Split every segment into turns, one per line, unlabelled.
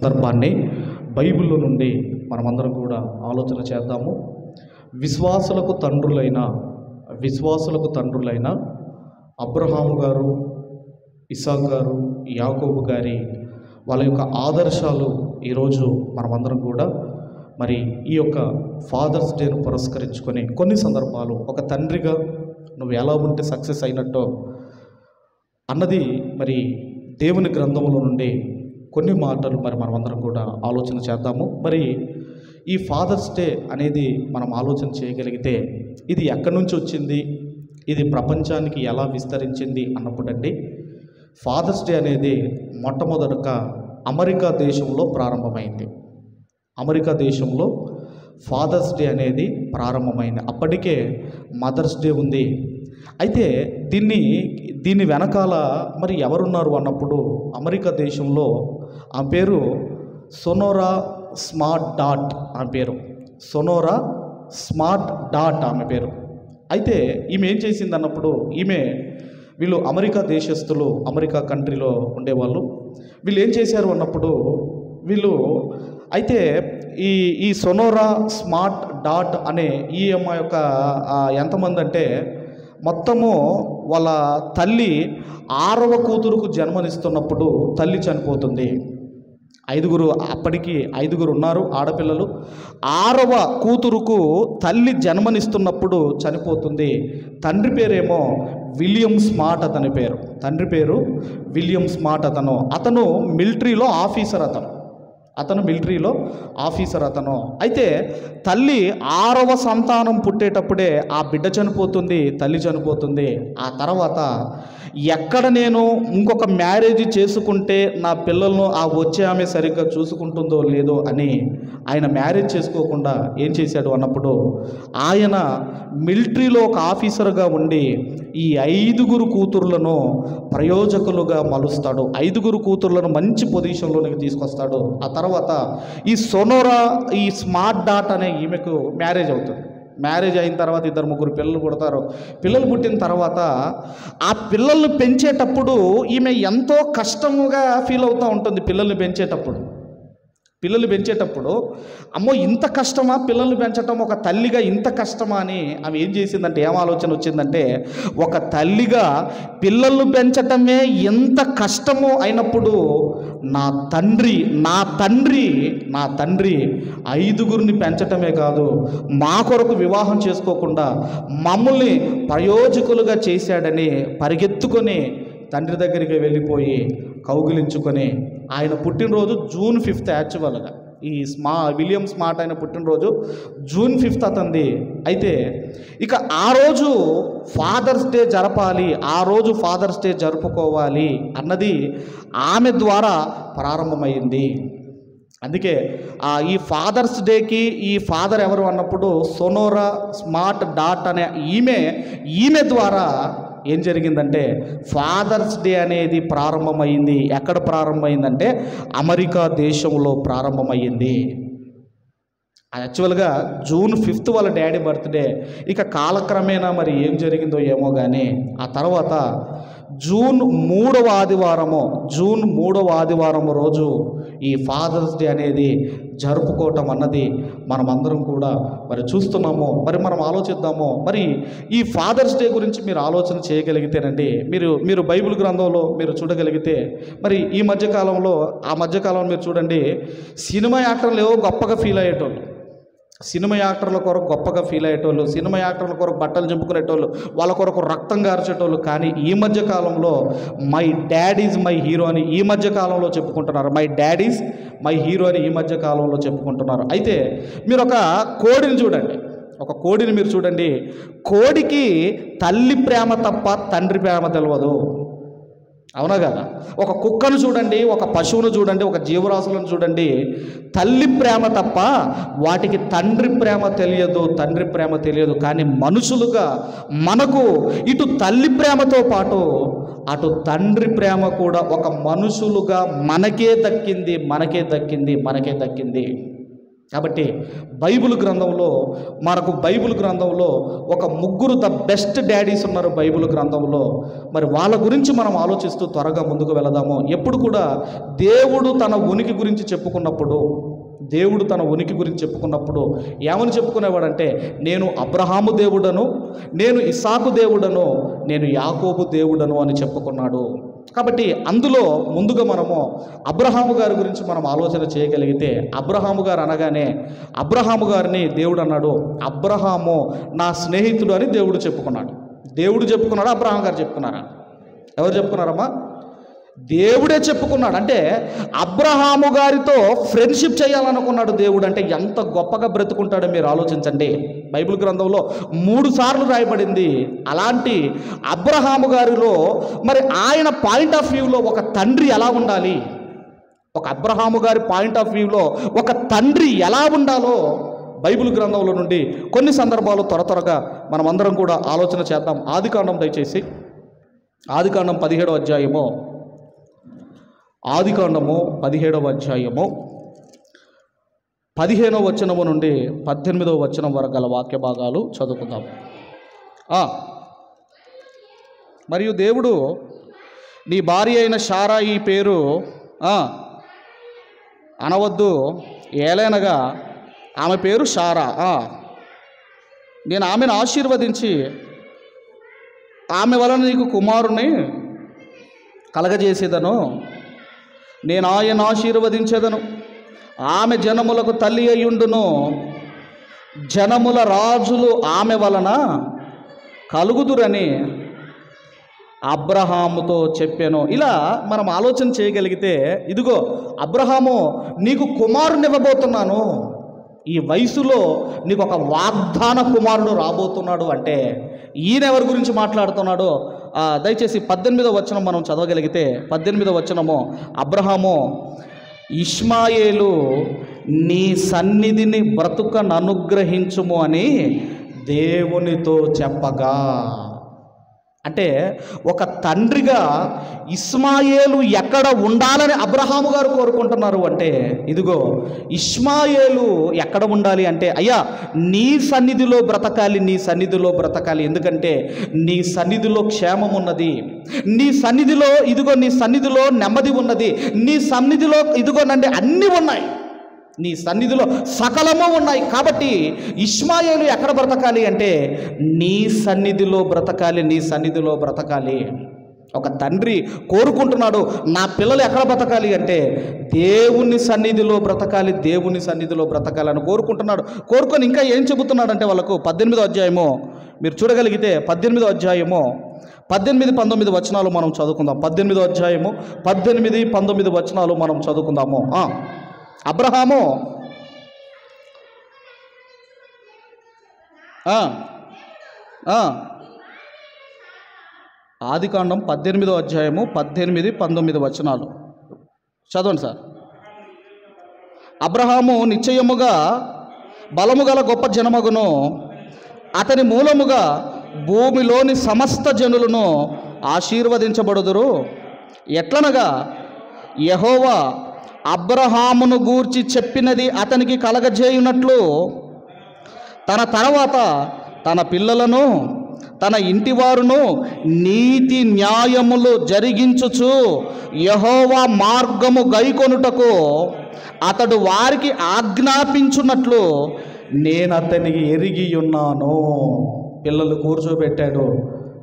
సందర్భాన్ని బైబిల్లో నుండి మనమందరం కూడా ఆలోచన చేద్దాము. విశ్వాసులకు తండ్రులైన అబ్రహాము గారు, ఇస్సాకు గారు, యాకోబు గారి వాళ్ళ యొక్క ఆదర్శాలు ఈరోజు మనమందరం కూడా మరి ఈ యొక్క ఫాదర్స్ డేను పురస్కరించుకొని కొన్ని సందర్భాలు ఒక తండ్రిగా నువ్వు ఎలా ఉంటే సక్సెస్ అయినట్టో అన్నది మరి దేవుని గ్రంథంలో నుండి కొన్ని మాటలు మరి మనమందరం కూడా ఆలోచన చేద్దాము. మరి ఈ ఫాదర్స్ డే అనేది మనం ఆలోచన చేయగలిగితే ఇది ఎక్కడి నుంచి వచ్చింది, ఇది ప్రపంచానికి ఎలా విస్తరించింది అన్నప్పుడండి, ఫాదర్స్ డే అనేది మొట్టమొదటగా అమెరికా దేశంలో ప్రారంభమైంది. అమెరికా దేశంలో ఫాదర్స్ డే అనేది ప్రారంభమైంది. అప్పటికే మదర్స్ డే ఉంది. అయితే దీని వెనకాల మరి ఎవరున్నారు అన్నప్పుడు అమెరికా దేశంలో ఆ పేరు Sonora smart dot, Sonora smart dot ఆమె పేరు. అయితే ఈమె ఏం చేసింది అన్నప్పుడు వీళ్ళు అమెరికా దేశస్తులు, అమెరికా కంట్రీలో ఉండేవాళ్ళు. వీళ్ళు ఏం చేశారు అన్నప్పుడు అయితే ఈ సొనోరా స్మార్ట్ డాట్ అనే ఈ అమ్మాయి యొక్క ఎంతమంది అంటే మొత్తము వాళ్ళ తల్లి 6వ కూతురుకు జన్మనిస్తున్నప్పుడు తల్లి చనిపోతుంది. అప్పటికి 5 ఉన్నారు ఆడపిల్లలు. 6వ కూతురుకు తల్లి జన్మనిస్తున్నప్పుడు చనిపోతుంది. తండ్రి పేరేమో విలియం స్మార్ట్, తండ్రి పేరు విలియం స్మార్ట్. అతను మిలిటరీలో ఆఫీసర్. అయితే తల్లి 6వ సంతానం పుట్టేటప్పుడే ఆ బిడ్డ చనిపోతుంది, తల్లి చనిపోతుంది. ఆ తర్వాత ఎక్కడ నేను ఇంకొక మ్యారేజ్ చేసుకుంటే నా పిల్లలను వచ్చే ఆమె సరిగ్గా చూసుకుంటుందో లేదో అని ఆయన మ్యారేజ్ చేసుకోకుండా ఏం చేశాడు అన్నప్పుడు ఆయన మిలిటరీలో ఒక ఆఫీసర్గా ఉండి ఈ 5 కూతుర్లను ప్రయోజకులుగా మలుస్తాడు. 5 కూతుర్లను మంచి పొజిషన్లోనికి తీసుకొస్తాడు. ఆ తర్వాత ఈ సొనోరా ఈ స్మార్ట్ డాట్ అనే ఈమెకు మ్యారేజ్ అవుతుంది. మ్యారేజ్ అయిన తర్వాత 2-3 పిల్లలు పుడతారు. పిల్లలు పుట్టిన తర్వాత ఆ పిల్లల్ని పెంచేటప్పుడు ఈమె ఎంతో కష్టముగా ఫీల్ అవుతూ ఉంటుంది. పిల్లల్ని పెంచేటప్పుడు అమ్మో ఇంత కష్టమా పిల్లల్ని పెంచటం, ఒక తల్లిగా ఇంత కష్టమా అని ఆమె ఏం చేసిందంటే, ఏం ఆలోచన వచ్చిందంటే, ఒక తల్లిగా పిల్లల్ని పెంచటమే ఎంత కష్టమో అయినప్పుడు నా తండ్రి 5 పెంచటమే కాదు, మా కొరకు వివాహం చేసుకోకుండా మమ్మల్ని ప్రయోజకులుగా చేశాడని పరిగెత్తుకొని తండ్రి దగ్గరికి వెళ్ళిపోయి కౌగిలించుకొని, ఆయన పుట్టినరోజు జూన్ 5 యాక్చువల్గా ఈ విలియం స్మార్ట్ ఆయన పుట్టినరోజు జూన్ 5 అతనిది. అయితే ఇక ఆ రోజు ఫాదర్స్ డే జరపాలి, ఆ రోజు ఫాదర్స్ డే జరుపుకోవాలి అన్నది ఆమె ద్వారా ప్రారంభమైంది. అందుకే ఈ ఫాదర్స్ డేకి ఈ ఫాదర్ ఎవరు అన్నప్పుడు సొనోరా స్మార్ట్ డాట్ అనే ఈమె ద్వారా ఏం జరిగిందంటే ఫాదర్స్ డే అనేది ప్రారంభమైంది. ఎక్కడ ప్రారంభమైందంటే అమెరికా దేశంలో ప్రారంభమైంది. యాక్చువల్గా జూన్ 5 వాళ్ళ డాడీ బర్త్డే. ఇక కాలక్రమేణా మరి ఏం జరిగిందో ఏమో కానీ ఆ తర్వాత జూన్ 3వ ఆదివారం రోజు ఈ ఫాదర్స్ డే అనేది జరుపుకోవటం అన్నది మనమందరం కూడా మరి చూస్తున్నాము. మరి మనం ఆలోచిద్దాము. మరి ఈ ఫాదర్స్ డే గురించి మీరు ఆలోచన చేయగలిగితేనండి, మీరు బైబిల్ గ్రంథంలో మీరు చూడగలిగితే మరి ఆ మధ్యకాలంలో మీరు చూడండి, సినిమా యాక్టర్లు ఏవో గొప్పగా ఫీల్ అయ్యేటోళ్ళు, సినిమా యాక్టర్ల కొరకు గొప్పగా ఫీల్ అయ్యేటోళ్ళు, సినిమా యాక్టర్ల కొరకు బట్టలు చింపుకునేటోళ్ళు, వాళ్ళ కొరకు రక్తం గార్చేటోళ్ళు. కానీ ఈ మధ్యకాలంలో my dad is my hero అని ఈ మధ్యకాలంలో చెప్పుకుంటున్నారు. My dad is my hero అని ఈ మధ్యకాలంలో చెప్పుకుంటున్నారు. అయితే మీరు ఒక కోడిని మీరు చూడండి. కోడికి తల్లి ప్రేమ తప్ప తండ్రి ప్రేమ తెలియదు, అవునా కదా? ఒక కుక్కను చూడండి, ఒక పశువును చూడండి, ఒక జీవరాశులను చూడండి, తల్లి ప్రేమ తప్ప వాటికి తండ్రి ప్రేమ తెలియదు. కానీ మనుషులుగా మనకు ఇటు తల్లి ప్రేమతో పాటు అటు తండ్రి ప్రేమ కూడా ఒక మనుషులుగా మనకే దక్కింది. కాబట్టి బైబిల్ గ్రంథంలో ఒక ముగ్గురు ద బెస్ట్ డాడీస్ ఉన్నారు బైబిల్ గ్రంథంలో. మరి వాళ్ళ గురించి మనం ఆలోచిస్తూ త్వరగా ముందుకు వెళదాము. ఎప్పుడు కూడా దేవుడు తన ఉనికి గురించి చెప్పుకున్నప్పుడు ఏమని చెప్పుకునేవాడంటే, నేను అబ్రహాము దేవుడను, నేను ఇస్సాకు దేవుడను, నేను యాకోబు దేవుడను అని చెప్పుకున్నాడు. కాబట్టి అందులో ముందుగా మనము అబ్రహాము గారి గురించి మనం ఆలోచన చేయగలిగితే, అబ్రహాము గారు అనగానే అబ్రహాము గారిని దేవుడు అన్నాడు, అబ్రహాము నా స్నేహితుడు అని దేవుడు చెప్పుకున్నాడు. దేవుడు చెప్పుకున్నాడు, అబ్రహాం గారు చెప్పుకున్నారా? ఎవరు చెప్పుకున్నారమ్మా? దేవుడే చెప్పుకున్నాడు. అంటే అబ్రహాము గారితో ఫ్రెండ్షిప్ చేయాలనుకున్నాడు దేవుడు. అంటే ఎంత గొప్పగా బ్రతుకుంటాడో మీరు ఆలోచించండి. బైబిల్ గ్రంథంలో 3 సార్లు రాయబడింది. అలాంటి అబ్రహాము గారిలో మరి ఆయన పాయింట్ ఆఫ్ వ్యూలో ఒక తండ్రి ఎలా ఉండాలి, ఒక అబ్రహాము గారి పాయింట్ ఆఫ్ వ్యూలో ఒక తండ్రి ఎలా ఉండాలో బైబిల్ గ్రంథంలో నుండి కొన్ని సందర్భాలు త్వరగా మనం అందరం కూడా ఆలోచన చేద్దాం. ఆదికాండం, దయచేసి ఆదికాండం 17వ అధ్యాయము, ఆదికాండము 17వ అధ్యాయము 15వ వచనము నుండి 18వ వచనం వరకు గల వాక్య భాగాలు చదువుకుందాం. మరియు దేవుడు, నీ భార్య అయిన శారాయి పేరు అనవద్దు, ఏలైనగా ఆమె పేరు శారా. నేను ఆమెను ఆశీర్వదించి ఆమె వలన నీకు కుమారుని కలగజేసేదను. నేను ఆయన ఆశీర్వదించేదను, ఆమె జనములకు తల్లి అయ్యుండును, జనముల రాజులు ఆమె వలన కలుగుదురని అబ్రహాముతో చెప్పాను. ఇలా మనం ఆలోచన చేయగలిగితే, ఇదిగో అబ్రహాము, నీకు కుమారుని ఇవ్వబోతున్నాను, ఈ వయసులో నీకు ఒక వాగ్దాన కుమారుడు రాబోతున్నాడు. అంటే ఈయన ఎవరి గురించి మాట్లాడుతున్నాడో దయచేసి 18వ వచనం మనం చదవగలిగితే, 18వ వచనము, అబ్రహాము, ఇష్మాయేలు నీ సన్నిధిని బ్రతుకననుగ్రహించుము అని దేవునితో చెప్పగా. అంటే ఒక తండ్రిగా ఇష్మాయేలు ఎక్కడ ఉండాలని అబ్రహాము గారు కోరుకుంటున్నారు. అంటే ఇదిగో ఇష్మాయేలు ఎక్కడ ఉండాలి అంటే, అయ్యా నీ సన్నిధిలో బ్రతకాలి, నీ సన్నిధిలో బ్రతకాలి. ఎందుకంటే నీ సన్నిధిలో క్షేమం ఉన్నది, నీ సన్నిధిలో ఇదిగో నీ సన్నిధిలో నెమ్మది ఉన్నది, నీ సన్నిధిలో ఇదిగోనండి అన్నీ ఉన్నాయి, నీ సన్నిధిలో సకలము ఉన్నాయి. కాబట్టి ఇష్మాయేలు ఎక్కడ బ్రతకాలి అంటే నీ సన్నిధిలో బ్రతకాలి, నీ సన్నిధిలో బ్రతకాలి. ఒక తండ్రి కోరుకుంటున్నాడు, నా పిల్లలు ఎక్కడ బ్రతకాలి అంటే దేవుని సన్నిధిలో బ్రతకాలి, దేవుని సన్నిధిలో బ్రతకాలని కోరుకుంటున్నాడు. కోరుకొని ఇంకా ఏం చెబుతున్నాడంటే వాళ్ళకు 18వ అధ్యాయము మీరు చూడగలిగితే, 18వ అధ్యాయము 18-19 వచనాలు మనం చదువుకుందాం. 18వ అధ్యాయము 18-19 వచనాలు మనం చదువుకుందాము. అబ్రహాము ఆదికాండం 18వ అధ్యాయము 18-19 వచనాలు చదవండి సార్. అబ్రహాము నిశ్చయముగా బలము గల గొప్ప జనమగును, అతని మూలముగా భూమిలోని సమస్త జనులను ఆశీర్వదించబడుదురు. ఎట్లనగా యెహోవా అబ్రహామును గూర్చి చెప్పినది అతనికి కలగజేయునట్లు తన తర్వాత తన పిల్లలను తన ఇంటివారును నీతి న్యాయములు జరిగించుచు యెహోవా మార్గము గైకొనుటకు అతడు వారికి ఆజ్ఞాపించున్నట్లు నేను అతనికి ఎరిగి ఉన్నాను. పిల్లలు కూర్చోబెట్టాడు,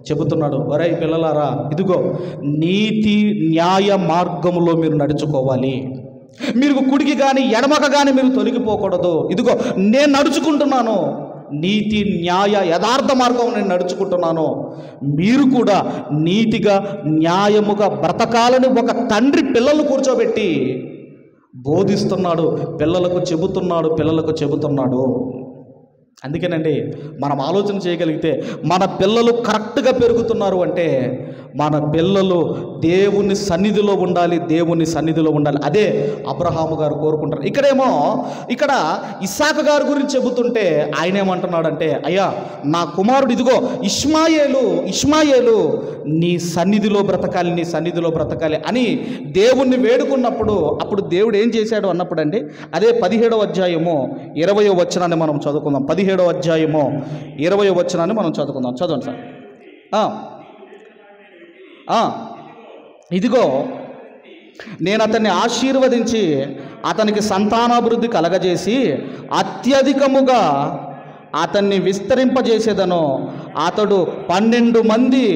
చెబుతున్నాడు, ఒరే పిల్లలారా, ఇదిగో నీతి న్యాయ మార్గములో మీరు నడుచుకోవాలి, మీరు కుడికి కానీ ఎడమక కానీ మీరు తొలగిపోకూడదు. ఇదిగో నేను నడుచుకుంటున్నాను, నీతి న్యాయ యథార్థ మార్గం నేను నడుచుకుంటున్నాను, మీరు కూడా నీతిగా న్యాయముగా బ్రతకాలని ఒక తండ్రి పిల్లలు కూర్చోబెట్టి బోధిస్తున్నాడు, పిల్లలకు చెబుతున్నాడు. అందుకేనండి మనం ఆలోచన చేయగలిగితే మన పిల్లలు కరెక్ట్గా పెరుగుతున్నారు అంటే మన పిల్లలు దేవుని సన్నిధిలో ఉండాలి, దేవుని సన్నిధిలో ఉండాలి. అదే అబ్రహాము గారు కోరుకుంటారు. ఇక్కడ ఇస్సాకు గారి గురించి చెబుతుంటే ఆయన ఏమంటున్నాడంటే, అయ్యా నా కుమారుడు ఇదిగో ఇష్మాయేలు నీ సన్నిధిలో బ్రతకాలి, నీ సన్నిధిలో బ్రతకాలి అని దేవుణ్ణి వేడుకున్నప్పుడు, అప్పుడు దేవుడు ఏం చేశాడు అన్నప్పుడు అండి, అదే 17వ అధ్యాయము 20వ వచనాన్ని మనం చదువుకుందాం. 17వ అధ్యాయము 20వ వచనాన్ని మనం చదువుకుందాం. చదవండి సార్. ఇదిగో నేను అతన్ని ఆశీర్వదించి అతనికి సంతానాభివృద్ధి కలగజేసి అత్యధికముగా అతన్ని విస్తరింపజేసేదను, అతడు 12 మంది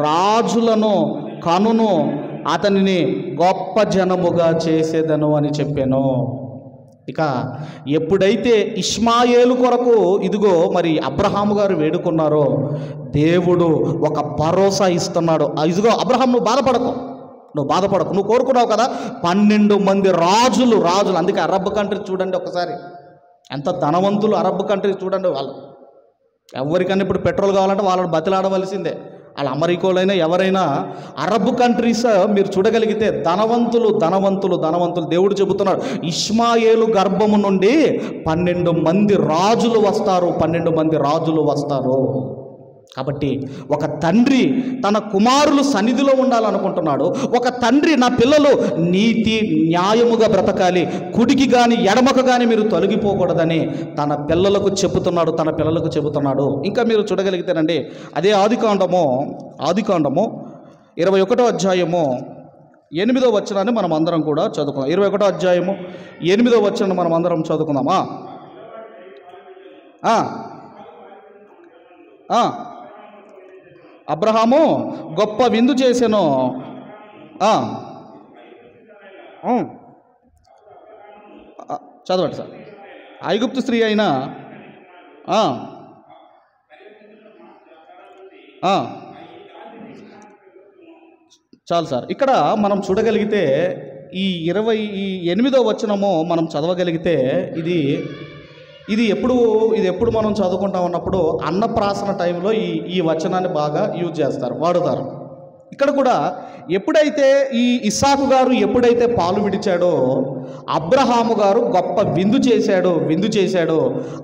రాజులను కనును, అతనిని గొప్ప జనముగా చేసేదను అని చెప్పాను. ఇక ఎప్పుడైతే ఇష్మాయేలు కొరకు ఇదిగో మరి అబ్రహాము గారు వేడుకున్నారో, దేవుడు ఒక భరోసా ఇస్తున్నాడు. ఇదిగో అబ్రహాం, నువ్వు బాధపడకు, నువ్వు కోరుకున్నావు కదా 12 మంది రాజులు. అందుకే అరబ్ కంట్రీ చూడండి ఒకసారి, ఎంత ధనవంతులు అరబ్ కంట్రీ చూడండి. వాళ్ళు ఎవరికైనా ఇప్పుడు పెట్రోల్ కావాలంటే వాళ్ళని బతిలాడవలసిందే. వాళ్ళ అమెరికాలైనా ఎవరైనా అరబ్ కంట్రీస్ మీరు చూడగలిగితే ధనవంతులు. దేవుడు చెబుతున్నాడు, ఇష్మాయేలు గర్భము నుండి 12 మంది రాజులు వస్తారు. కాబట్టి ఒక తండ్రి తన కుమారులు సన్నిధిలో ఉండాలనుకుంటున్నాడు. ఒక తండ్రి, నా పిల్లలు నీతి న్యాయముగా బ్రతకాలి, కుడికి కానీ ఎడమకు కానీ మీరు తొలగిపోకూడదని తన పిల్లలకు చెబుతున్నాడు. ఇంకా మీరు చూడగలిగితేనండి, అదే ఆదికాండము 21వ అధ్యాయము 8వ వచనాన్ని మనం అందరం కూడా చదువుకుందాం. 21వ అధ్యాయము 8వ వచనాన్ని మనం అందరం చదువుకుందామా? అబ్రహాము గొప్ప విందు చేసెను. చదవండి సార్. ఐగుప్తు స్త్రీ అయినా చాలు సార్. ఇక్కడ మనం చూడగలిగితే ఈ 28వ వచనము మనం చదవగలిగితే ఇది ఎప్పుడు మనం చదువుకుంటాం అన్నప్పుడు అన్నప్రాసన టైంలో ఈ వచనాన్ని బాగా యూజ్ చేస్తారు, వాడుతారు. ఇక్కడ కూడా ఎప్పుడైతే ఈ ఇస్సాకు గారు ఎప్పుడైతే పాలు విడిచాడో, అబ్రహాము గారు గొప్ప విందు చేశాడు.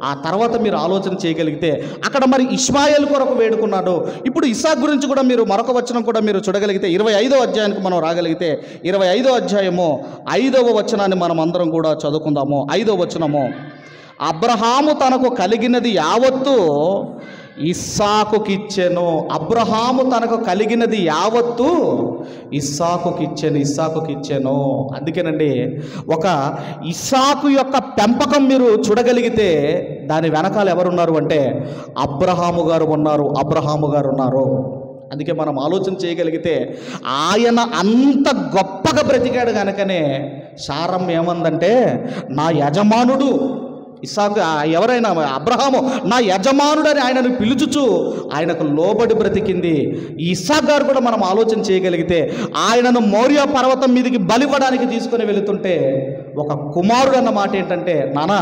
ఆ తర్వాత మీరు ఆలోచన చేయగలిగితే అక్కడ మరి ఇష్మాయేలు కొరకు వేడుకున్నాడు. ఇప్పుడు ఇస్సాకు గురించి కూడా మీరు మరొక వచనం కూడా మీరు చూడగలిగితే 25వ అధ్యాయానికి మనం రాగలిగితే 25వ అధ్యాయము 5వ వచనాన్ని మనం అందరం కూడా చదువుకుందాము. 5వ వచనము, అబ్రహాము తనకు కలిగినది యావత్తు ఇస్సాకుకిచ్చెను. అబ్రహాము తనకు కలిగినది యావత్తు ఇస్సాకుకిచ్చెను. అందుకేనండి, ఒక ఇస్సాకు యొక్క పెంపకం మీరు చూడగలిగితే దాని వెనకాల ఎవరున్నారు అంటే అబ్రహాము గారు ఉన్నారు. అందుకే మనం ఆలోచన చేయగలిగితే ఆయన అంత గొప్పగా బ్రతికాడు కనుకనే శారమ్మ ఏమందంటే, నా యజమానుడు ఇస్సాకు, ఎవరైనా అబ్రహాము నా యజమానుడని ఆయనను పిలుచుచు ఆయనకు లోబడి బ్రతికింది. ఈ ఇస్సాకు గారు కూడా మనం ఆలోచన చేయగలిగితే ఆయనను మోరియా పర్వతం మీదకి బలివ్వడానికి తీసుకొని వెళుతుంటే ఒక కుమారుడు అన్న మాట ఏంటంటే, నానా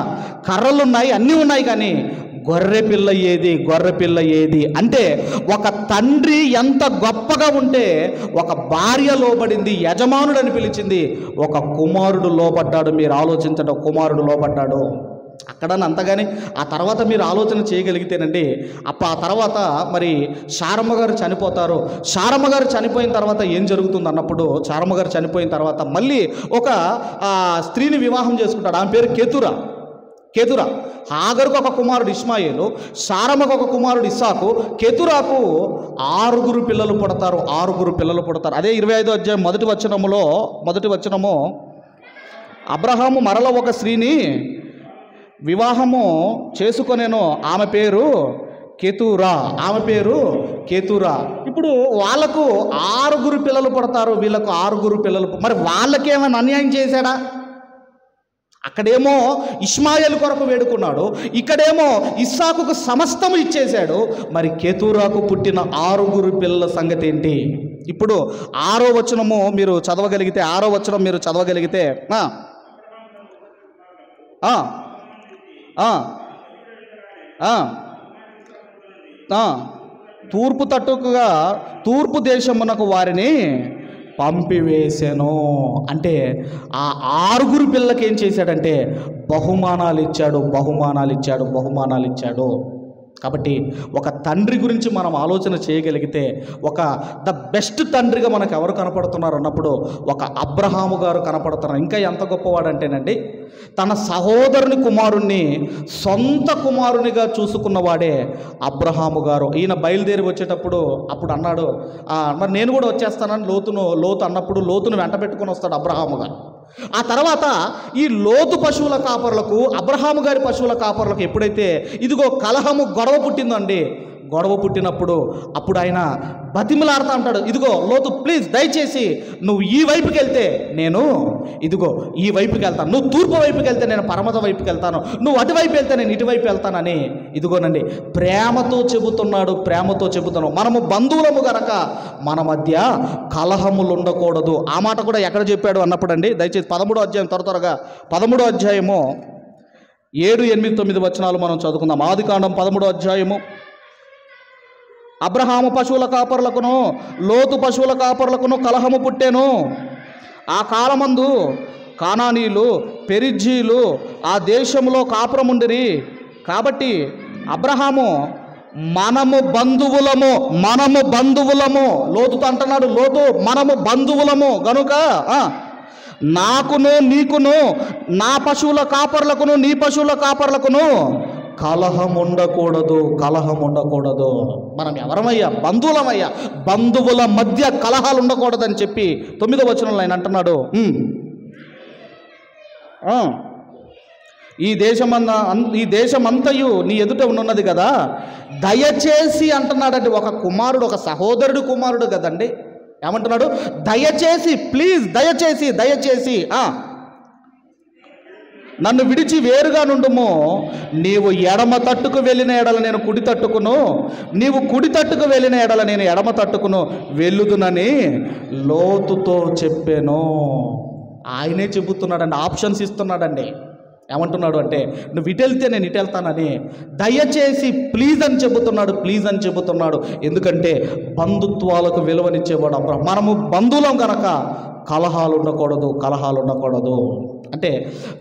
కర్రలు ఉన్నాయి, అన్నీ ఉన్నాయి, కానీ గొర్రె పిల్ల ఏది అంటే ఒక తండ్రి ఎంత గొప్పగా ఉంటే ఒక భార్య లోబడింది, యజమానుడని పిలిచింది, ఒక కుమారుడు లోబడ్డాడు. మీరు ఆలోచించండి, కుమారుడు లోబడ్డాడు. అక్కడ అంతగాని ఆ తర్వాత మీరు ఆలోచన చేయగలిగితేనండి, ఆ తర్వాత మరి శారమ్మ గారు చనిపోతారు. శారమ్మ గారు చనిపోయిన తర్వాత ఏం జరుగుతుంది అన్నప్పుడు, శారమ్మ గారు చనిపోయిన తర్వాత మళ్ళీ ఒక స్త్రీని వివాహం చేసుకుంటాడు. ఆమె పేరు కేతురా. హాగరుకు ఒక కుమారుడు ఇష్మాయేలు, శారమ్మకు ఒక కుమారుడు ఇస్సాకు, కేతురాకు 6 పిల్లలు పుడతారు. అదే 25వ అధ్యాయం మొదటి వచనము, అబ్రహాము మరల ఒక స్త్రీని వివాహము చేసుకొనేను, ఆమె పేరు కేతురా. ఇప్పుడు వాళ్ళకు 6 పిల్లలు పుడతారు, వీళ్ళకు 6 పిల్లలు. మరి వాళ్ళకేమైనా అన్యాయం చేశాడా? అక్కడేమో ఇష్మాయేలు కొరకు వేడుకున్నాడు, ఇక్కడేమో ఇస్సాకుకు సమస్తము ఇచ్చేశాడు. మరి కేతురాకు పుట్టిన 6 పిల్లల సంగతి ఏంటి? ఇప్పుడు 6వ వచనము మీరు చదవగలిగితే తూర్పు దేశమునకు వారిని పంపివేసెను. అంటే ఆ 6 పిల్లలకి ఏం చేశాడంటే బహుమానాలు ఇచ్చాడు. కాబట్టి ఒక తండ్రి గురించి మనం ఆలోచన చేయగలిగితే ద బెస్ట్ తండ్రిగా మనకు ఎవరు కనపడుతున్నారు అన్నప్పుడు ఒక అబ్రహాము గారు కనపడుతున్నారు. ఇంకా ఎంత గొప్పవాడంటేనండి, తన సహోదరుని కుమారుణ్ణి సొంత కుమారునిగా చూసుకున్నవాడే అబ్రహాము గారు. ఈయన బయలుదేరి వచ్చేటప్పుడు అప్పుడు అన్నాడు, మరి నేను కూడా వచ్చేస్తానని లోతు అన్నప్పుడు లోతును వెంట పెట్టుకొని వస్తాడు అబ్రహాము గారు. ఆ తర్వాత ఈ లోతు పశువుల కాపరులకు, అబ్రహాము గారి పశువుల కాపరులకు ఎప్పుడైతే ఇదిగో కలహము గొడవ పుట్టిందండి, గొడవ పుట్టినప్పుడు అప్పుడు ఆయన బతిమలాడుతూ అంటాడు, ఇదిగో లోతు ప్లీజ్ దయచేసి నువ్వు ఈ వైపుకి వెళ్తే నేను ఇదిగో ఈ వైపుకి వెళ్తాను, నువ్వు తూర్పు వైపుకి వెళ్తే నేను పరమత వైపుకి వెళ్తాను, నువ్వు అటువైపు వెళ్తే నేను ఇటువైపు వెళ్తానని ఇదిగోనండి ప్రేమతో చెబుతున్నాడు. మనము బంధువులము గనక మన మధ్య కలహములు ఉండకూడదు. ఆ మాట కూడా ఎక్కడ చెప్పాడు అన్నప్పుడు అండి, దయచేసి 13వ అధ్యాయం త్వరగా 13వ అధ్యాయము 7, 8, 9 వచనాలు మనం చదువుకుందాం. ఆదికాండం 13వ అధ్యాయము. అబ్రహాము పశువుల కాపరులకును లోతు పశువుల కాపరులకును కలహము పుట్టెను. ఆ కాలమందు కానానీయులు పెరిజ్జీలు ఆ దేశంలో కాపురముండిరి. కాబట్టి అబ్రహాము మనము బంధువులము లోతుతో అంటున్నాడు, లోతు మనము బంధువులము గనుక నాకును నీకును నా పశువుల కాపర్లకును నీ పశువుల కాపర్లకును కలహం ఉండకూడదు. మనం ఎవరమయ్యా? బంధువులమయ్యా. బంధువుల మధ్య కలహాలు ఉండకూడదని చెప్పి 9వ వచనంలో ఆయన అంటున్నాడు, ఈ దేశమంతయు నీ ఎదుట ఉన్నది కదా, దయచేసి అంటున్నాడండి. ఒక కుమారుడు, ఒక సహోదరుడు కుమారుడు కదండి, ఏమంటున్నాడు? దయచేసి, ప్లీజ్ దయచేసి నన్ను విడిచి వేరుగా నుండుము. నీవు ఎడమ తట్టుకు వెళ్ళిన ఎడల నేను కుడి తట్టుకును, నీవు కుడి తట్టుకు వెళ్ళిన ఎడల నేను ఎడమ తట్టుకును వెళ్ళుదునని లోతుతో చెప్పాను. ఆయనే చెబుతున్నాడండి, ఆప్షన్స్ ఇస్తున్నాడండి. ఏమంటున్నాడు అంటే, నువ్వు ఇటు వెళ్తే నేను ఇటు వెళ్తానని దయచేసి ప్లీజ్ అని చెబుతున్నాడు. ఎందుకంటే బంధుత్వాలకు విలువనిచ్చేవాడు అబ్రహాం. మనము బంధువులం కనుక కలహాలు ఉండకూడదు. అంటే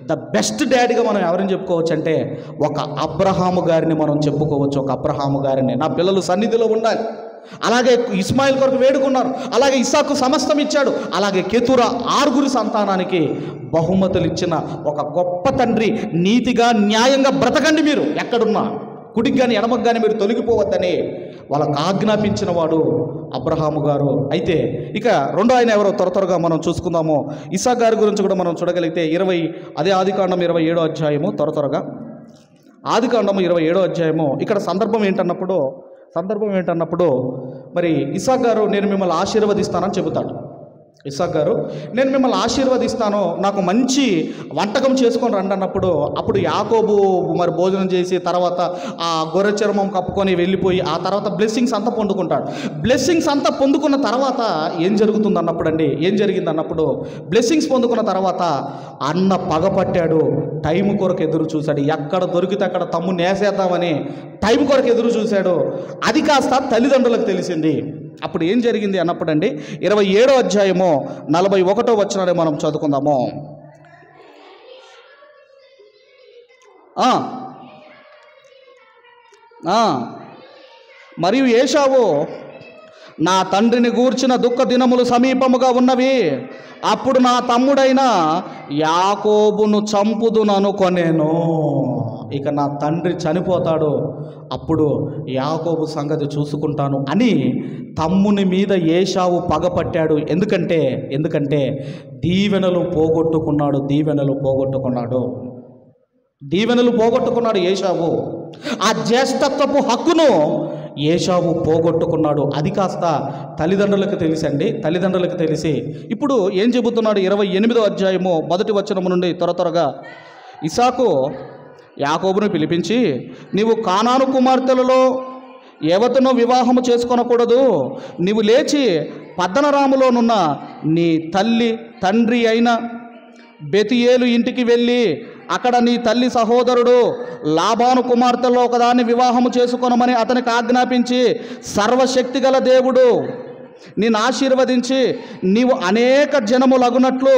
ద బెస్ట్ డాడీగా మనం ఎవరిని చెప్పుకోవచ్చు అంటే ఒక అబ్రహాము గారిని మనం చెప్పుకోవచ్చు. నా పిల్లలు సన్నిధిలో ఉండాలి. అలాగే ఇస్మాయిల్ కొరకు వేడుకున్నారు, అలాగే ఇస్సాకు సమస్తం ఇచ్చాడు, అలాగే కెతురా 6 సంతానానికి బహుమతులు ఇచ్చిన ఒక గొప్ప తండ్రి. నీతిగా న్యాయంగా బ్రతకండి, మీరు ఎక్కడున్నా కుడికి కానీ ఎడమకు కానీ మీరు తొలగిపోవద్దని వాళ్ళకు ఆజ్ఞాపించిన వాడు అబ్రహాము గారు. అయితే ఇక రెండో ఆయన ఎవరో త్వరగా మనం చూసుకుందాము. ఇస్సాకు గారి గురించి కూడా మనం చూడగలిగితే అదే ఆదికాండం 27వ అధ్యాయము. త్వరగా ఆదికాండము 27వ అధ్యాయము. ఇక్కడ సందర్భం ఏంటన్నప్పుడు మరి ఇస్సాకు గారు నేను మిమ్మల్ని ఆశీర్వదిస్తానని చెబుతాడు. ఇస్సాకు గారు నేను మిమ్మల్ని ఆశీర్వదిస్తాను, నాకు మంచి వంటకం చేసుకొని రండి అన్నప్పుడు అప్పుడు యాకోబు మరి భోజనం చేసి తర్వాత ఆ గొర్రె చర్మం కప్పుకొని వెళ్ళిపోయి ఆ తర్వాత బ్లెస్సింగ్స్ అంతా పొందుకుంటాడు. బ్లెస్సింగ్స్ అంతా పొందుకున్న తర్వాత ఏం జరిగింది అన్నప్పుడు బ్లెస్సింగ్స్ పొందుకున్న తర్వాత అన్న పగపట్టాడు, టైం కొరకు ఎదురు చూశాడు. ఎక్కడ దొరికితే అక్కడ తమ్ముని వేసేద్దామని టైం కొరకు ఎదురు చూశాడు. అది కాస్త తల్లిదండ్రులకు తెలిసింది. అప్పుడు ఏం జరిగింది అన్నప్పుడు అండి 27వ అధ్యాయము 41వ వచనాన్ని మనం చదువుకుందాము. మరియు ఏశావు, నా తండ్రిని గూర్చిన దుఃఖ దినములు సమీపముగా ఉన్నవి, అప్పుడు నా తమ్ముడైన యాకోబును చంపుదుననుకొనేను. ఇక నా తండ్రి చనిపోతాడు, అప్పుడు యాకోబు సంగతి చూసుకుంటాను అని తమ్ముని మీద ఏశావు పగపట్టాడు. ఎందుకంటే దీవెనలు పోగొట్టుకున్నాడు ఏశావు. ఆ జ్యేష్ఠత్వపు హక్కును ఏశావు పోగొట్టుకున్నాడు. అది కాస్త తల్లిదండ్రులకు తెలిసి ఇప్పుడు ఏం చెబుతున్నాడు? 28వ అధ్యాయము 1వ వచనము నుండి త్వరగా. ఇస్సాకు యాకోబును పిలిపించి, నీవు కానాను కుమార్తెలలో ఎవతను వివాహము చేసుకొనకూడదు, నీవు లేచి పద్దనరాములోనున్న నీ తండ్రి అయిన బెతియేలు ఇంటికి వెళ్ళి
అక్కడ నీ తల్లి సహోదరుడు లాబాను కుమార్తెలో ఒకదాన్ని వివాహము చేసుకొనమని అతనికి ఆజ్ఞాపించి, సర్వశక్తి గల దేవుడు నిన్ను ఆశీర్వదించి నీవు అనేక జనములగునట్లు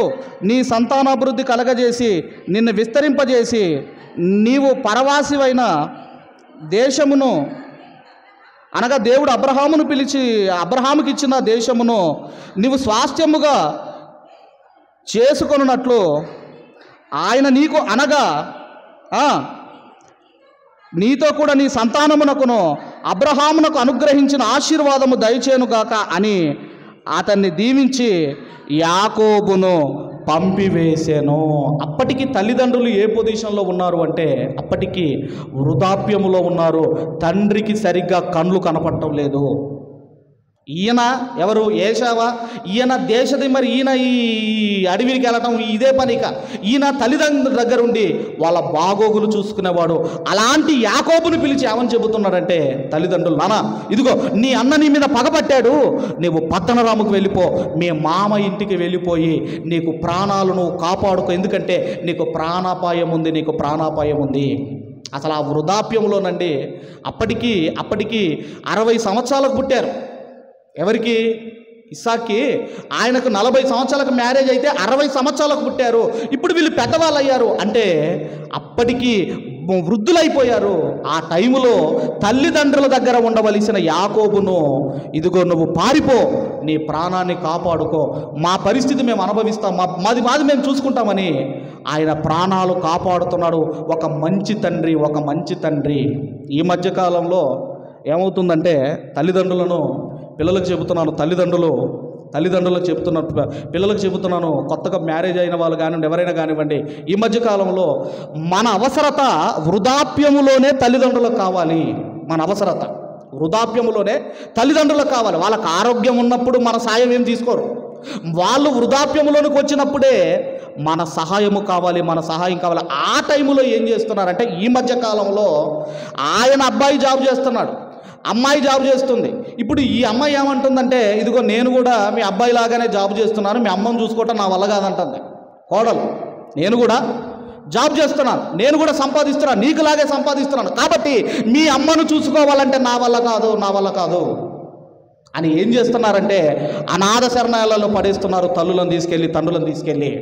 నీ సంతానాభివృద్ధి కలగజేసి నిన్ను విస్తరింపజేసి నీవు పరవాసివైన దేశమును, అనగా దేవుడు అబ్రహామును పిలిచి అబ్రహాముకి ఇచ్చిన దేశమును నీవు స్వాస్థ్యముగా చేసుకొనున్నట్లు ఆయన నీకు, అనగా నీతో కూడా నీ సంతానమునకును అబ్రహామునకు అనుగ్రహించిన ఆశీర్వాదము దయచేనుగాక అని అతన్ని దీవించి యాకోబును పంపివేసెను. అప్పటికి తల్లిదండ్రులు ఏ పొజిషన్లో ఉన్నారు అంటే అప్పటికి వృద్ధాప్యములో ఉన్నారు. తండ్రికి సరిగ్గా కళ్ళు కనపడటం లేదు. ఈయన ఎవరు? ఏశావా? ఈయన దేశది, మరి ఈయన ఈ అడవికి వెళ్ళటం ఇదే పనిక. ఈయన తల్లిదండ్రుల దగ్గర ఉండి వాళ్ళ బాగోగులు చూసుకునేవాడు. అలాంటి యాకోబుని పిలిచి ఏమని చెబుతున్నాడంటే తల్లిదండ్రులు, నాన్న ఇదిగో నీ అన్న నీ మీద పగపట్టాడు, నువ్వు పట్టణరాముకు వెళ్ళిపో, మీ మామ ఇంటికి వెళ్ళిపోయి నీకు ప్రాణాలను కాపాడుకో, ఎందుకంటే నీకు ప్రాణాపాయం ఉంది, నీకు ప్రాణాపాయం ఉంది. అసలు ఆ వృద్ధాప్యంలోనండి అప్పటికి 60 సంవత్సరాలకు పుట్టారు. ఎవరికి? ఇస్సాక్కి. ఆయనకు 40 సంవత్సరాలకు మ్యారేజ్ అయితే 60 సంవత్సరాలకు పుట్టారు. ఇప్పుడు వీళ్ళు పెద్దవాళ్ళు అయ్యారు అంటే అప్పటికి వృద్ధులైపోయారు. ఆ టైములో తల్లిదండ్రుల దగ్గర ఉండవలసిన యాకోబును, ఇదిగో నువ్వు పారిపో, నీ ప్రాణాన్ని కాపాడుకో, మా పరిస్థితి మేము అనుభవిస్తాం, మాది మేము చూసుకుంటామని ఆయన ప్రాణాలు కాపాడుతున్నాడు. ఒక మంచి తండ్రి. ఈ మధ్యకాలంలో ఏమవుతుందంటే తల్లిదండ్రులను పిల్లలకు చెబుతున్నాను, తల్లిదండ్రులకు చెబుతున్నట్టు పిల్లలకు చెబుతున్నాను, కొత్తగా మ్యారేజ్ అయిన వాళ్ళు కానివ్వండి, ఎవరైనా కానివ్వండి, ఈ మధ్యకాలంలో మన అవసరత వృద్ధాప్యములోనే తల్లిదండ్రులకు కావాలి. మన అవసరత వృద్ధాప్యములోనే తల్లిదండ్రులకు కావాలి. వాళ్ళకి ఆరోగ్యం ఉన్నప్పుడు మన సాయం ఏం తీసుకోరు. వాళ్ళు వృద్ధాప్యములోనికి వచ్చినప్పుడే మన సహాయం కావాలి. ఆ టైములో ఏం చేస్తున్నారంటే ఈ మధ్యకాలంలో ఆయన అబ్బాయి జాబ్ చేస్తున్నాడు, అమ్మాయి జాబ్ చేస్తుంది. ఇప్పుడు ఈ అమ్మాయి ఏమంటుందంటే, ఇదిగో నేను కూడా మీ అబ్బాయి లాగానే జాబ్ చేస్తున్నాను, మీ అమ్మని చూసుకోవటం నా వల్ల కాదంటుంది కోడలు. నేను కూడా జాబ్ చేస్తున్నాను, నేను కూడా సంపాదిస్తున్నాను, నీకులాగే సంపాదిస్తున్నాను, కాబట్టి మీ అమ్మను చూసుకోవాలంటే నా వల్ల కాదు అని ఏం చేస్తున్నారంటే అనాథ శరణాలయాలలో పడేస్తున్నారు, తల్లులను తీసుకెళ్ళి, తండ్రులను తీసుకెళ్ళి.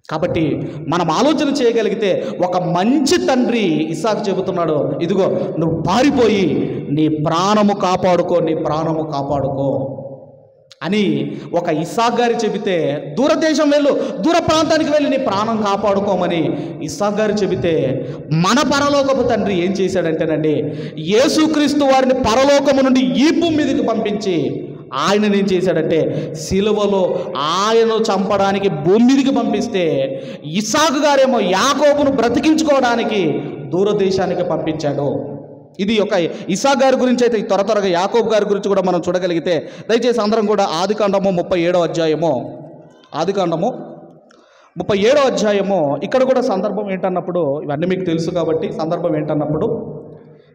కాబట్టి మనం ఆలోచన చేయగలిగితే ఒక మంచి తండ్రి ఇస్సాకు చెబుతున్నాడు, ఇదిగో నువ్వు పారిపోయి నీ ప్రాణము కాపాడుకో అని ఒక ఇస్సాకు గారు చెబితే, దూరదేశం వెళ్ళు, దూర ప్రాంతానికి వెళ్ళి నీ ప్రాణం కాపాడుకోమని ఇస్సాకు గారు చెబితే, మన పరలోకపు తండ్రి ఏం చేశాడంటేనండి, యేసుక్రీస్తు వారిని పరలోకము నుండి ఈ భూమి మీదకి పంపించి ఆయన ఏం చేశాడంటే సిలువలో ఆయనను చంపడానికి భూమి మీదకి పంపిస్తే, ఇస్సాకు గారేమో యాకోబును బ్రతికించుకోవడానికి దూరదేశానికి పంపించాడు. ఇది ఒక ఇస్సాకు గారి గురించి అయితే త్వరగా యాకోబు గారి గురించి కూడా మనం చూడగలిగితే, దయచేసి అందరం కూడా ఆదికాండము 37వ అధ్యాయము ఇక్కడ కూడా సందర్భం ఏంటన్నప్పుడు, ఇవన్నీ మీకు తెలుసు కాబట్టి సందర్భం ఏంటన్నప్పుడు,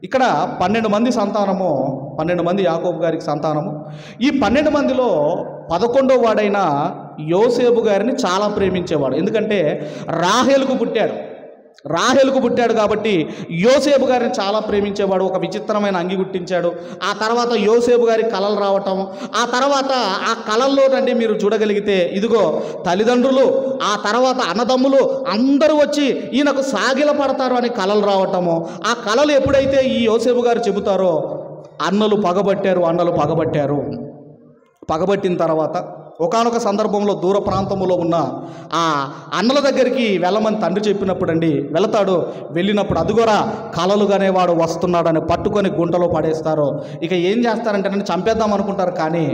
ఇక్కడ 12 మంది సంతానము, 12 మంది యాకోబు గారికి సంతానము. ఈ 12 మందిలో 11వ వాడైన యోసేపు గారిని చాలా ప్రేమించేవాడు. ఎందుకంటే రాహేలుకు పుట్టాడు కాబట్టి యోసేపు గారిని చాలా ప్రేమించేవాడు. ఒక విచిత్రమైన అంగి గుట్టించాడు. ఆ తర్వాత యోసేపు గారి కళలు రావటం, ఆ తర్వాత ఆ కళల్లో అంటే మీరు చూడగలిగితే, ఇదిగో తల్లిదండ్రులు, ఆ తర్వాత అన్నదమ్ములు అందరూ వచ్చి ఈయనకు సాగిల పడతారు అని కళలు రావటము. ఆ కళలు ఎప్పుడైతే ఈ యోసేపు గారు చెబుతారో అన్నలు పగబట్టారు. పగబట్టిన తర్వాత ఒకానొక సందర్భంలో దూర ప్రాంతంలో ఉన్న ఆ అన్నల దగ్గరికి వెళ్ళమని తండ్రి చెప్పినప్పుడు వెళతాడు. వెళ్ళినప్పుడు అదుగోరా కలలుగానే వాడు వస్తున్నాడని పట్టుకొని గుంటలో పడేస్తారు. ఇక ఏం చేస్తారంటే నన్ను చంపేద్దాం అనుకుంటారు. కానీ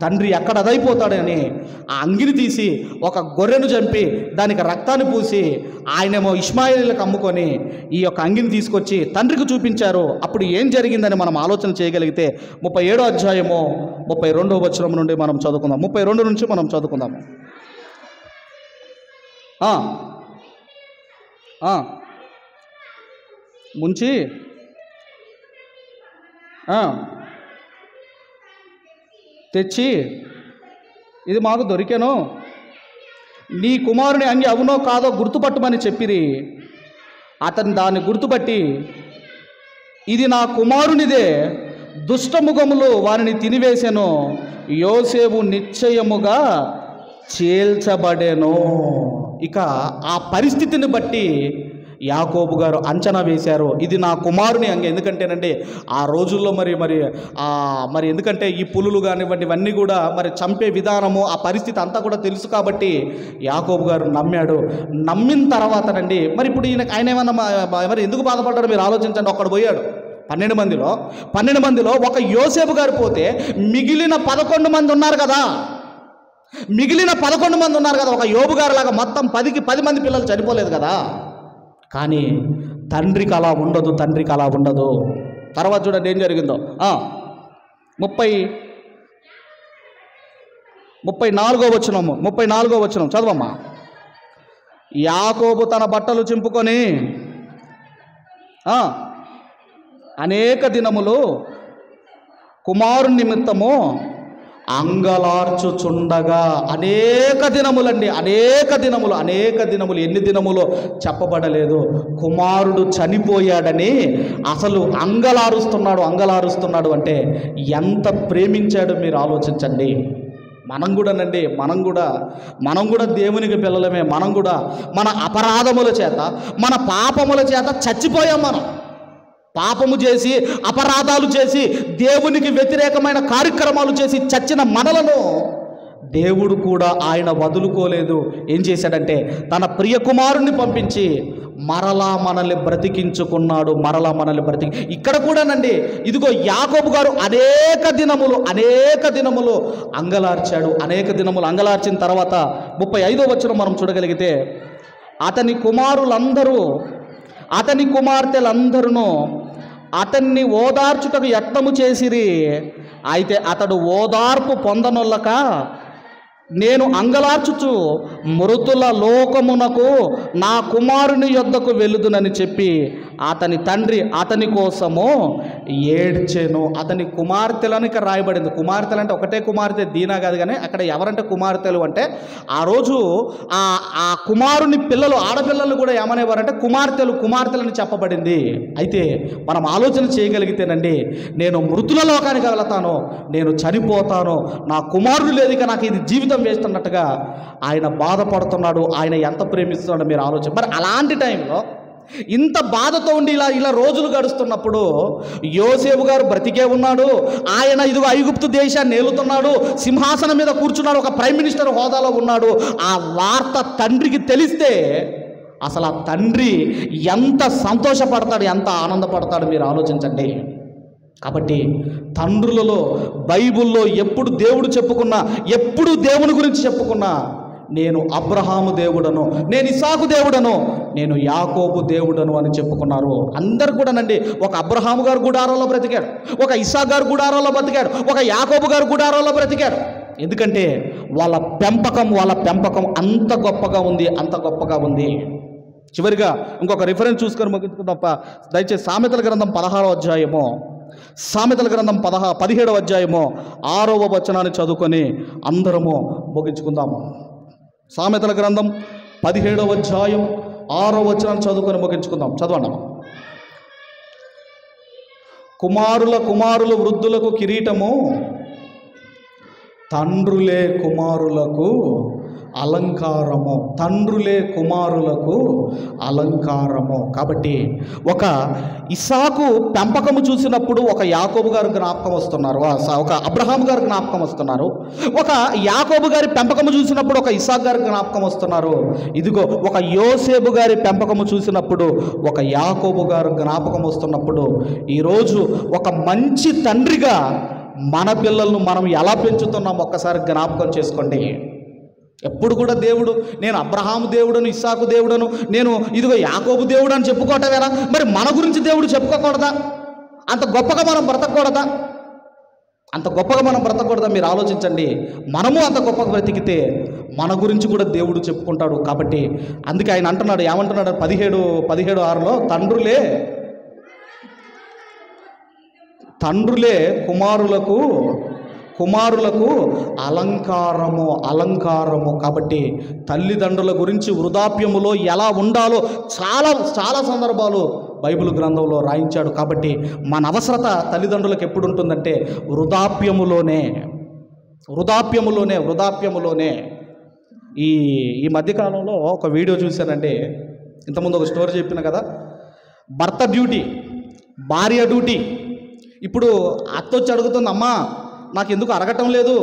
తండ్రి ఎక్కడ అదైపోతాడని ఆ అంగిని తీసి ఒక గొర్రెను చంపి దానికి రక్తాన్ని పూసి ఆయనేమో ఇష్మాయేలులకు అమ్ముకొని ఈ యొక్క అంగిని తీసుకొచ్చి తండ్రికి చూపించారు. అప్పుడు ఏం జరిగిందని మనం ఆలోచన చేయగలిగితే 37వ అధ్యాయము 32వ వచనం నుండి మనం చదువుకుందాం. 32 నుంచి మనం చదువుకుందాము. ముంచి తెచ్చి ఇది మాకు దొరికెను, నీ కుమారుని అంగి అవునో కాదో గుర్తుపట్టమని చెప్పిరి. అతను దాన్ని గుర్తుపట్టి, ఇది నా కుమారునిదే, దుష్టముఖములు వారిని తినివేసెను, యోసేపు నిశ్చయముగా చేల్చబడెను. ఇక ఆ పరిస్థితిని బట్టి యాకోబు గారు అంచనా వేశారు, ఇది నా కుమారుని అంగ. ఎందుకంటేనండి ఆ రోజుల్లో మరి ఎందుకంటే ఈ పులులు కానివ్వండి ఇవన్నీ కూడా మరి చంపే విధానము, ఆ పరిస్థితి అంతా కూడా తెలుసు కాబట్టి యాకోబు గారు నమ్మాడు. నమ్మిన తర్వాతనండి మరి ఇప్పుడు ఆయన ఏమన్నా మరి ఎందుకు బాధపడ్డారో మీరు ఆలోచించండి. ఒక్కడు పోయాడు 12 మందిలో ఒక యోసేపు గారు పోతే మిగిలిన 11 మంది ఉన్నారు కదా. ఒక యోబు గారు లాగా మొత్తం 10 మంది పిల్లలు చనిపోలేదు కదా. కానీ తండ్రికి అలా ఉండదు. తర్వాత చూడండి ఏం జరిగిందో. 34వ వచనం చదవమ్మా. యాకోబు తన బట్టలు చింపుకొని అనేక దినములు కుమారుని నిమిత్తము అంగలార్చుచుండగా, అనేక దినములు ఎన్ని దినములో చెప్పబడలేదు. కుమారుడు చనిపోయాడని అసలు అంగలారుస్తున్నాడు అంటే ఎంత ప్రేమించాడో మీరు ఆలోచించండి. మనం కూడా దేవునికి పిల్లలమే. మనం కూడా మన అపరాధముల చేత, మన పాపముల చేత చచ్చిపోయాం. మనం పాపము చేసి, అపరాధాలు చేసి, దేవునికి వ్యతిరేకమైన కార్యక్రమాలు చేసి చచ్చిన మనలను దేవుడు కూడా ఆయన వదులుకోలేదు. ఏం చేశాడంటే తన ప్రియ కుమారుణ్ణి పంపించి మరలా మనల్ని బ్రతికించుకున్నాడు. ఇక్కడ కూడానండి ఇదిగో యాకోబు గారు అనేక దినములు అంగలార్చాడు. అంగలార్చిన తర్వాత 35వ వచనం మనం చూడగలిగితే, అతని కుమార్తెలందరూ అతన్ని ఓదార్చుటకు యత్నము చేసిరి. అయితే అతడు ఓదార్పు పొందనొల్లక, నేను అంగలార్చుచు మృతుల లోకమునకు నా కుమారుని యొద్దకు వెలుదునని చెప్పి అతని తండ్రి అతని కోసము ఏడ్చెను. అతని కుమార్తెలను ఇక్కడ రాయబడింది. కుమార్తెలు అంటే ఒకటే కుమార్తె దీనా కాదు, కానీ అక్కడ ఎవరంటే కుమార్తెలు అంటే ఆ రోజు ఆ కుమారుని పిల్లలు, ఆడపిల్లలు కూడా ఏమనేవారంటే కుమార్తెలని చెప్పబడింది. అయితే మనం ఆలోచన చేయగలిగితేనండి, నేను మృతుల లోకానికి వెళతాను, నేను చనిపోతాను, నా కుమారుడు లేదు, ఇక నాకు ఇది జీవితం వేస్తున్నట్టుగా ఆయన బాధపడుతున్నాడు. ఆయన ఎంత ప్రేమిస్తున్నాడో మీరు ఆలోచన. మరి అలాంటి టైంలో ఇంత బాధతో ఉండి ఇలా రోజులు గడుస్తున్నప్పుడు యోసేపు గారు బ్రతికే ఉన్నాడు. ఆయన ఇదిగో ఐగుప్తు దేశాన్ని ఏలుతున్నాడు, సింహాసనం మీద కూర్చున్నాడు, ఒక ప్రైమ్ మినిస్టర్ హోదాలో ఉన్నాడు. ఆ వార్త తండ్రికి తెలిస్తే అసలు ఆ తండ్రి ఎంత సంతోషపడతాడు, ఎంత ఆనందపడతాడు మీరు ఆలోచించండి. కాబట్టి తండ్రులలో బైబిల్లో ఎప్పుడు దేవుడు చెప్పుకున్నా, ఎప్పుడు దేవుని గురించి చెప్పుకున్నా, నేను అబ్రహాము దేవుడను, నేను ఇసాకు దేవుడను, నేను యాకోబు దేవుడను అని చెప్పుకున్నారు. అందరు కూడానండి ఒక అబ్రహాము గారు గుడారంలో బ్రతికాడు, ఒక ఇసాకు గారు గుడారంలో బ్రతికాడు, ఒక యాకోబు గారు గుడారంలో బ్రతికాడు. ఎందుకంటే వాళ్ళ పెంపకం అంత గొప్పగా ఉంది. చివరిగా ఇంకొక రిఫరెన్స్ చూసుకొని ముగించుకుందాం. దయచేసి సామెతల గ్రంథం 16వ అధ్యాయము, 17వ అధ్యాయము 6వ వచనాన్ని చదువుకొని అందరము ముగించుకుందాము. సామెతల గ్రంథం 17వ అధ్యాయం 6వ వచనాన్ని చదువుకొని ముగించుకుందాం. చదవండి. కుమారులు వృద్ధులకు కిరీటము, తండ్రులే కుమారులకు అలంకారము. కాబట్టి ఒక ఇసాకు పెంపకము చూసినప్పుడు ఒక యాకోబు గారు జ్ఞాపకం వస్తున్నారు, ఒక అబ్రహాం గారు జ్ఞాపకం వస్తున్నారు. ఒక యాకోబు గారి పెంపకము చూసినప్పుడు ఒక ఇసాకు గారు జ్ఞాపకం వస్తున్నారు. ఇదిగో ఒక యోసేపు గారి పెంపకము చూసినప్పుడు ఒక యాకోబు గారు జ్ఞాపకం వస్తున్నప్పుడు, ఈరోజు ఒక మంచి తండ్రిగా మన పిల్లలను మనం ఎలా పెంచుతున్నాం ఒక్కసారి జ్ఞాపకం చేసుకోండి. ఎప్పుడు కూడా దేవుడు, నేను అబ్రహాము దేవుడను, ఇస్సాకు దేవుడను, నేను ఇదిగో యాకోబు దేవుడు అని చెప్పుకోవటమేనా? మరి మన గురించి దేవుడు చెప్పుకోకూడదా? అంత గొప్పగా మనం బ్రతకూడదా? మీరు ఆలోచించండి. మనము అంత గొప్పగా బ్రతికితే మన గురించి కూడా దేవుడు చెప్పుకుంటాడు. కాబట్టి అందుకే ఆయన అంటున్నాడు, ఏమంటున్నాడు 17:6లో, తండ్రులే కుమారులకు కుమారులకు అలంకారము. కాబట్టి తల్లిదండ్రుల గురించి వృద్ధాప్యములో ఎలా ఉండాలో చాలా చాలా సందర్భాలు బైబిల్ గ్రంథంలో రాయించాడు. కాబట్టి మన అవసరత తల్లిదండ్రులకు ఎప్పుడు ఉంటుందంటే వృద్ధాప్యములోనే. ఈ మధ్యకాలంలో ఒక వీడియో చూశానండి. ఇంతకుముందు ఒక స్టోరీ చెప్పిన కదా, భర్త డ్యూటీ, భార్య డ్యూటీ. ఇప్పుడు అత్త వచ్చి అడుగుతుంది, అమ్మా నాకు ఎందుకు అరగటం లేదు,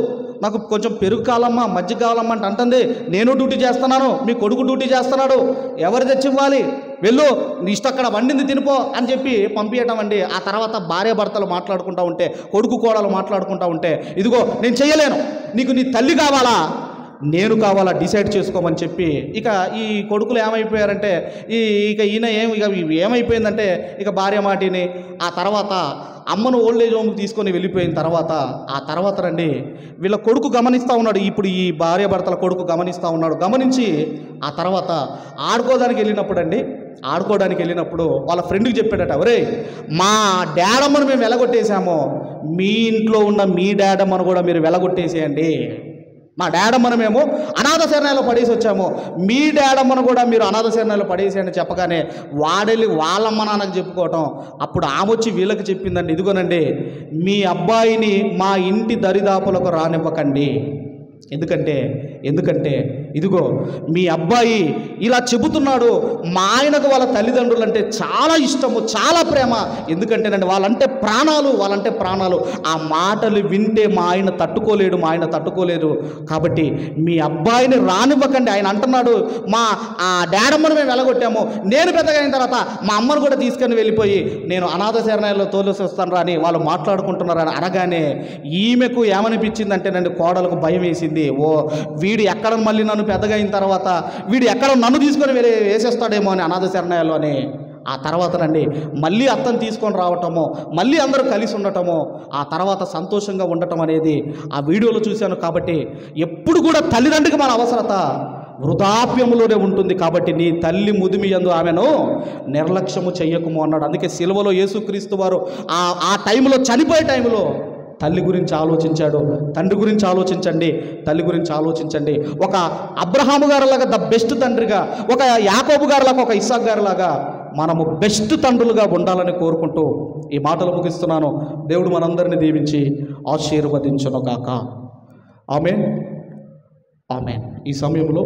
నాకు కొంచెం పెరుగు కావాలమ్మా, మజ్జిగ కావాలమ్మా అంటే అంటుంది, నేను డ్యూటీ చేస్తున్నాను, మీ కొడుకు డ్యూటీ చేస్తున్నాడు, ఎవరు తెచ్చివ్వాలి, వెళ్ళు నీ ఇష్టం అక్కడ వండింది తినిపో అని చెప్పి పంపించటం అండి. ఆ తర్వాత భార్య భర్తలు మాట్లాడుకుంటూ ఉంటే, కొడుకు కోడలు మాట్లాడుకుంటూ ఉంటే, ఇదిగో నేను చెయ్యలేను, నీకు నీ తల్లి కావాలా నేను కావాలా డిసైడ్ చేసుకోమని చెప్పి, ఇక ఈ కొడుకులు ఏమైపోయారంటే ఇక ఏమైపోయిందంటే ఇక భార్య మాటిని ఆ తర్వాత అమ్మను ఓల్డ్ ఏజ్ హోమ్కి తీసుకొని వెళ్ళిపోయిన తర్వాత రండి వీళ్ళ కొడుకు గమనిస్తూ ఉన్నాడు. ఇప్పుడు ఈ భార్య భర్తల కొడుకు గమనిస్తూ ఉన్నాడు. గమనించి ఆ తర్వాత ఆడుకోవడానికి వెళ్ళినప్పుడు వాళ్ళ ఫ్రెండ్కి చెప్పాడట, ఒరే మా డాడమ్మను మేము వెలగొట్టేశాము, మీ ఇంట్లో ఉన్న మీ డాడమ్మను కూడా మీరు వెలగొట్టేసేయండి. మా డాడమ్మను మేము అనాథ శరణాలయంలో పడేసి వచ్చాము, మీ డాడమ్మను కూడా మీరు అనాథ శరణాలయంలో పడేసేయండి చెప్పగానే వాడెళ్ళి వాళ్ళమ్మ నాన్నకు చెప్పుకోవటం. అప్పుడు ఆమె వచ్చి వీళ్ళకి చెప్పిందండి, ఇదిగోనండి మీ అబ్బాయిని మా ఇంటి దరిదాపులకు రానివ్వకండి. ఎందుకంటే ఇదిగో మీ అబ్బాయి ఇలా చెబుతున్నాడు, మా ఆయనకు వాళ్ళ తల్లిదండ్రులు అంటే చాలా ఇష్టము, చాలా ప్రేమ. ఎందుకంటేనండి వాళ్ళంటే ప్రాణాలు. ఆ మాటలు వింటే మా ఆయన తట్టుకోలేడు. కాబట్టి మీ అబ్బాయిని రానివ్వకండి. ఆయన అంటున్నాడు, మా డాడమ్మను మేము వెళ్ళగొట్టాము, నేను పెద్దగా అయిన తర్వాత మా అమ్మను కూడా తీసుకొని వెళ్ళిపోయి నేను అనాథ శరణాలయంలో తోలేసి వస్తాను రా అని వాళ్ళు మాట్లాడుకుంటున్నారని అనగానే ఈమెకు ఏమనిపించిందంటేనండి, కోడలకు భయం వేసింది. ఓ వీడు ఎక్కడ మళ్ళీ నన్ను పెద్దగా అయిన తర్వాత వీడు ఎక్కడ నన్ను తీసుకొని వేసేస్తాడేమో అని అనాథ శరణాలయంలో అని. ఆ తర్వాతనండి మళ్ళీ అత్తను తీసుకొని రావటము, మళ్ళీ అందరూ కలిసి ఉండటము, ఆ తర్వాత సంతోషంగా ఉండటం అనేది ఆ వీడియోలో చూశాను. కాబట్టి ఎప్పుడు కూడా తల్లిదండ్రికి మన అవసరత వృద్ధాప్యములోనే ఉంటుంది. కాబట్టి నీ తల్లి ముదిమి యందు ఆమెను నిర్లక్ష్యము చెయ్యకుము అన్నాడు. అందుకే సిలువలో యేసుక్రీస్తు వారు ఆ టైంలో, చనిపోయే టైంలో తల్లి గురించి ఆలోచించాడు. తండ్రి గురించి ఆలోచించండి, తల్లి గురించి ఆలోచించండి. ఒక అబ్రహాము గారిలాగా ద బెస్ట్ తండ్రిగా, ఒక యాకోబు గారిలాగా, ఒక ఇస్సాకు గారిలాగా మనము బెస్ట్ తండ్రులుగా ఉండాలని కోరుకుంటూ ఈ మాటలు ముగిస్తున్నాను. దేవుడు మనందరినీ దీవించి ఆశీర్వదించును గాక. ఆమేన్. ఈ సమయంలో